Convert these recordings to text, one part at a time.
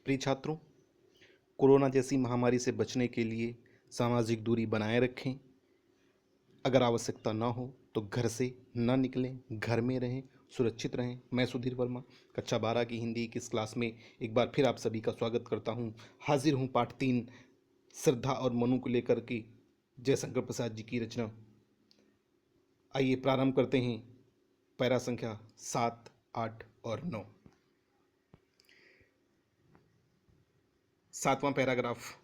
प्रिय छात्रों, कोरोना जैसी महामारी से बचने के लिए सामाजिक दूरी बनाए रखें। अगर आवश्यकता ना हो तो घर से ना निकलें, घर में रहें, सुरक्षित रहें। मैं सुधीर वर्मा कक्षा 12 की हिंदी की इस क्लास में एक बार फिर आप सभी का स्वागत करता हूं। हाजिर हूं पाठ 3 श्रद्धा और मनु को लेकर के जयशंकर प्रसाद जी की रचना। आइए प्रारंभ करते हैं। पैरा संख्या 7, 8 और 9। 7वां पैराग्राफ।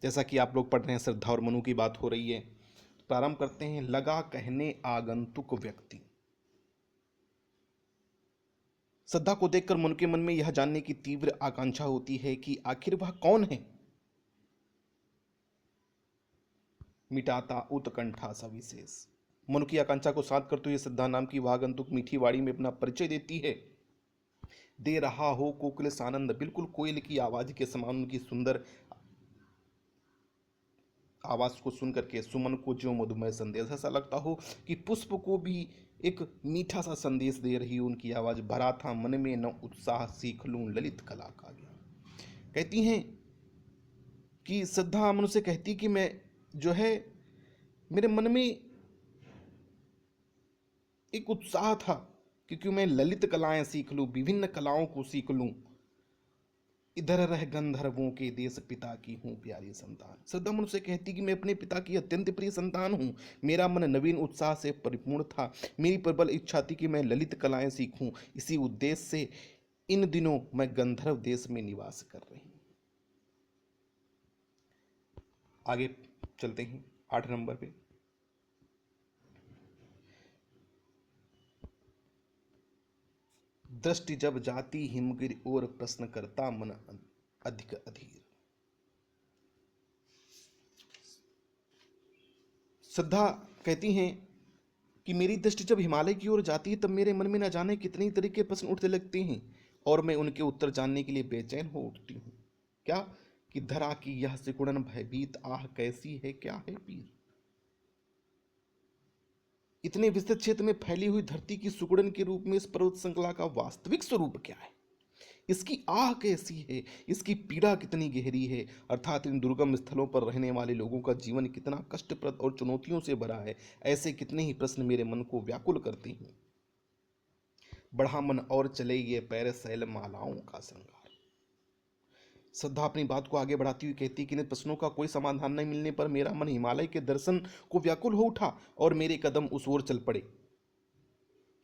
जैसा कि आप लोग पढ़ रहे हैं, श्रद्धा और मनु की बात हो रही है। प्रारंभ करते हैं। लगा कहने आगंतुक व्यक्ति। श्रद्धा को देखकर मनु के मन में यह जानने की तीव्र आकांक्षा होती है कि आखिर वह कौन है। मिटाता उत्कंठा सविशेष। मनु की आकांक्षा को शांत करते हुए श्रद्धा नाम की वह आगंतुक मीठी वाणी में अपना परिचय देती है। दे रहा हो कोकिल सानंद, बिल्कुल कोयल की आवाज के समान उनकी सुंदर आवाज को सुनकर के सुमन को जो मधुमय संदेश, ऐसा लगता हो कि पुष्प को भी एक मीठा सा संदेश दे रही हो उनकी आवाज। भरा था मन में न उत्साह, सीख लूं ललित कला का ज्ञान। कहती हैं कि श्रद्धा मनु से कहती कि मैं जो है, मेरे मन में एक उत्साह था क्योंकि मैं ललित कलाएं सीख लूं, विभिन्न कलाओं को सीख लूं। इधर रह गंधर्वों के देश पिता की हूँ प्यारी संतान। श्रद्धा मनु से कहती कि मैं अपने पिता की अत्यंत प्रिय संतान हूँ। मेरा मन नवीन उत्साह से परिपूर्ण था। मेरी प्रबल इच्छा थी कि मैं ललित कलाएं सीखूं। इसी उद्देश्य से इन दिनों मैं गंधर्व देश में निवास कर रही हूँ। आगे चलते हैं 8 नंबर पे। दृष्टि जब जाती हिमगिर और प्रश्न करता मन अधिक अधीर। श्रद्धा कहती हैं कि मेरी दृष्टि जब हिमालय की ओर जाती है तब मेरे मन में न जाने कितने तरह के प्रश्न उठने लगते हैं और मैं उनके उत्तर जानने के लिए बेचैन हो उठती हूँ। क्या कि धरा की यह सिकुड़न भयभीत आह कैसी है, क्या है पीर। इतने विस्तृत क्षेत्र में फैली हुई धरती की सुकुड़न के रूप में इस पर्वत श्रृंखला का वास्तविक स्वरूप क्या है, इसकी आह कैसी है, इसकी पीड़ा कितनी गहरी है। अर्थात इन दुर्गम स्थलों पर रहने वाले लोगों का जीवन कितना कष्टप्रद और चुनौतियों से भरा है। ऐसे कितने ही प्रश्न मेरे मन को व्याकुल करते हैं। बढ़ा मन और चले ये पैर शैल मालाओं का श्रृंगार। श्रद्धा अपनी बात को आगे बढ़ाती हुई कहती कि इन प्रश्नों का कोई समाधान नहीं मिलने पर मेरा मन हिमालय के दर्शन को व्याकुल हो उठा और मेरे कदम उस ओर चल पड़े।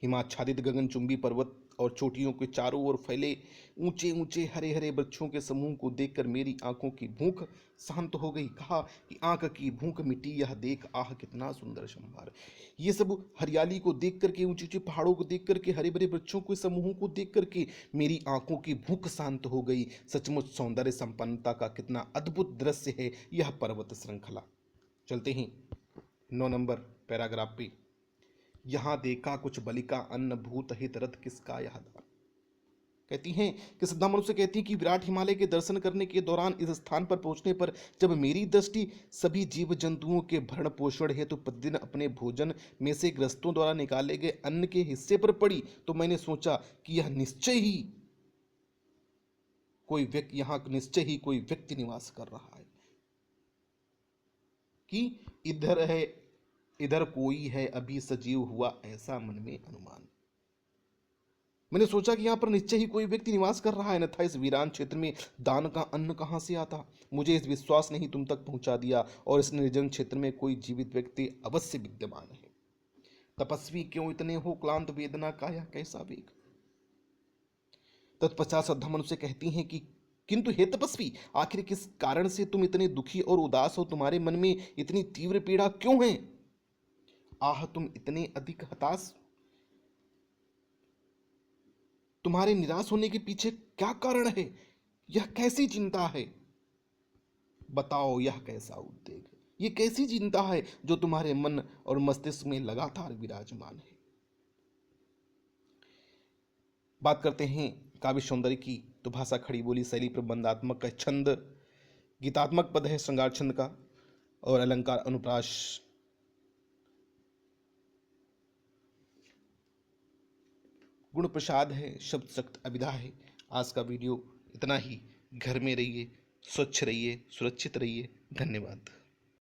हिमाच्छादित गगनचुंबी पर्वत और चोटियों के चारों ओर फैले ऊंचे ऊंचे हरे हरे वृक्षों के समूह को देखकर मेरी आंखों की भूख शांत हो गई। कहा कि आंख की भूख मिटी, यह देख आह कितना सुंदर संभार। ये सब हरियाली को देख करके, ऊंचे ऊंचे पहाड़ों को देख करके, हरे भरे वृक्षों के समूहों को देख करके मेरी आंखों की भूख शांत हो गई। सचमुच सौंदर्य संपन्नता का कितना अद्भुत दृश्य है यह पर्वत श्रृंखला। चलते हैं 9 नंबर पैराग्राफ पे। यहां देखा कुछ बलिका अन्न भूत हित रथ किसका यह दान। कहती हैं कि श्रद्धा मनु से कहती है कि विराट हिमालय के दर्शन करने के दौरान इस स्थान पर पहुंचने पर जब मेरी दृष्टि सभी जीव जंतुओं के भरण पोषण हेतु प्रतिदिन अपने भोजन में से ग्रस्तों द्वारा निकाले गए अन्न के हिस्से पर पड़ी तो मैंने सोचा कि यह निश्चय ही कोई व्यक्ति, यहां निश्चय ही कोई व्यक्ति निवास कर रहा है, कि इधर कोई है अभी सजीव हुआ, ऐसा मन में अनुमान। मैंने सोचा कि यहाँ पर निश्चय ही कोई व्यक्ति निवास कर रहा है, अन्यथा इस वीरान क्षेत्र में दान का अन्न कहाँ से आता। मुझे इस विश्वास ने ही तुम तक पहुंचा दिया और इस निर्जन क्षेत्र में कोई जीवित व्यक्ति अवश्य विद्यमान है। तपस्वी क्यों इतने हो क्लांत, वेदना का यह कैसा वेग। तत्पश्चात श्रद्धा मनु से कहती हैं कि किंतु हे तपस्वी, आखिर किस कारण से तुम इतने दुखी और उदास हो, तुम्हारे मन में इतनी तीव्र पीड़ा क्यों है। आह तुम इतने अधिक हताश, तुम्हारे निराश होने के पीछे क्या कारण है, यह कैसी चिंता है। बताओ यह कैसा उद्वेग, यह कैसी चिंता है जो तुम्हारे मन और मस्तिष्क में लगातार विराजमान है। बात करते हैं काव्य सौंदर्य की, तो भाषा खड़ी बोली शैली प्रबंधात्मक का छंद, गीतात्मक पद है श्रृंगार छंद का, और अलंकार अनुप्रास, गुण प्रसाद है, शब्द शक्त अभिधा है। आज का वीडियो इतना ही। घर में रहिए, स्वच्छ रहिए, सुरक्षित रहिए। धन्यवाद।